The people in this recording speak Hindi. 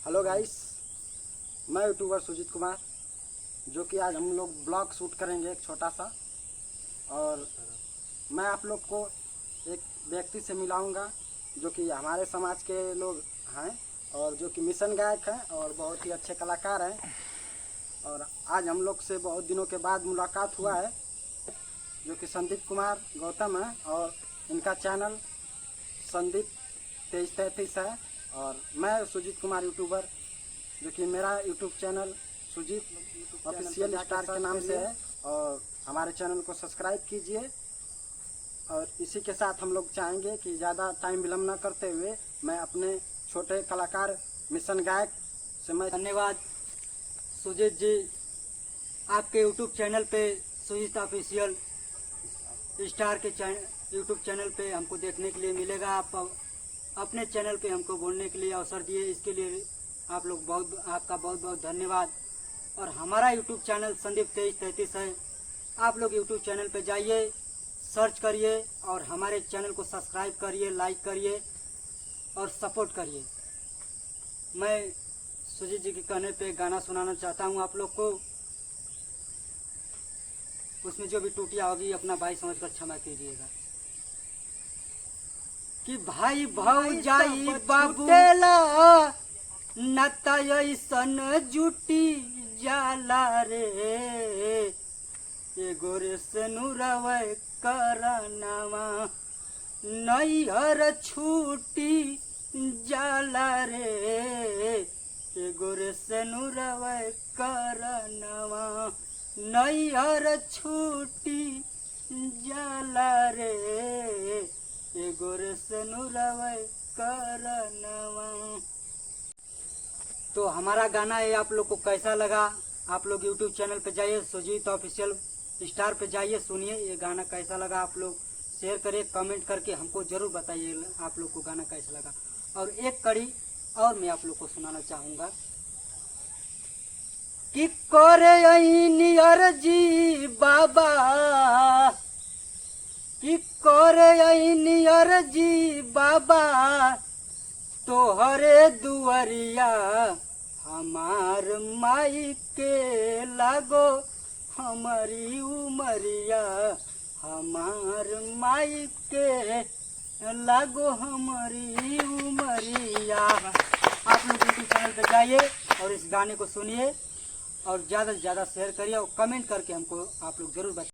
हेलो गाइस, मैं यूट्यूबर सुजीत कुमार, जो कि आज हम लोग ब्लॉग शूट करेंगे एक छोटा सा। और मैं आप लोग को एक व्यक्ति से मिलाऊंगा जो कि हमारे समाज के लोग हैं और जो कि मिशन गायक हैं और बहुत ही अच्छे कलाकार हैं। और आज हम लोग से बहुत दिनों के बाद मुलाकात हुआ है, जो कि संदीप कुमार गौतम है और इनका चैनल संदीप 2333 है। और मैं सुजीत कुमार यूट्यूबर, जो कि मेरा YouTube channel Sujit official star के नाम से है। और हमारे चैनल को सब्सक्राइब कीजिए। और इसी के साथ हम लोग चाहेंगे कि ज़्यादा टाइम विलम्ब न करते हुए मैं अपने छोटे कलाकार मिशन गायक से मैं धन्यवाद सुजीत जी। आपके यूट्यूब चैनल पे सुजीत ऑफिशियल स्टार के यूट्यूब चैनल पे हमको देखने के लिए मिलेगा। आप अपने चैनल पे हमको बोलने के लिए अवसर दिए, इसके लिए आप लोग आपका बहुत बहुत धन्यवाद। और हमारा यूट्यूब चैनल संदीप 2333 है। आप लोग यूट्यूब चैनल पे जाइए, सर्च करिए और हमारे चैनल को सब्सक्राइब करिए, लाइक करिए और सपोर्ट करिए। मैं सुजीत जी के कहने पे गाना सुनाना चाहता हूँ आप लोग को। उसमें जो भी टूटिया होगी अपना भाई समझकर क्षमा कीजिएगा। कि भाई भौजाई बाबूला नता ऐसन जुटी जाला रे, एगो रे से नुरवै करनवा नैहर छूटी जाला रे, एगो रे से नुरवै करनवा नैहर छूटी जाला रे, एगो रे से नुरवै करनवा। तो हमारा गाना ये आप लोग को कैसा लगा? आप लोग यूट्यूब चैनल पे जाइए, सुजीत ऑफिशियल स्टार पे जाइए, सुनिए ये गाना कैसा लगा। आप लोग शेयर करिए, कमेंट करके हमको जरूर बताइए आप लोग को गाना कैसा लगा। और एक कड़ी और मैं आप लोग को सुनाना चाहूँगा कि करे नियर जी बाबा, कि करे नियर जी बाबा तोहरे दुआरिया, हमार माई के लागो हमारी उमरिया, हमार माई के लागो हमारी उमरिया। आप लोग यूट्यूब चैनल पे जाइए और इस गाने को सुनिए और ज़्यादा से ज़्यादा शेयर करिए और कमेंट करके हमको आप लोग जरूर बताइए।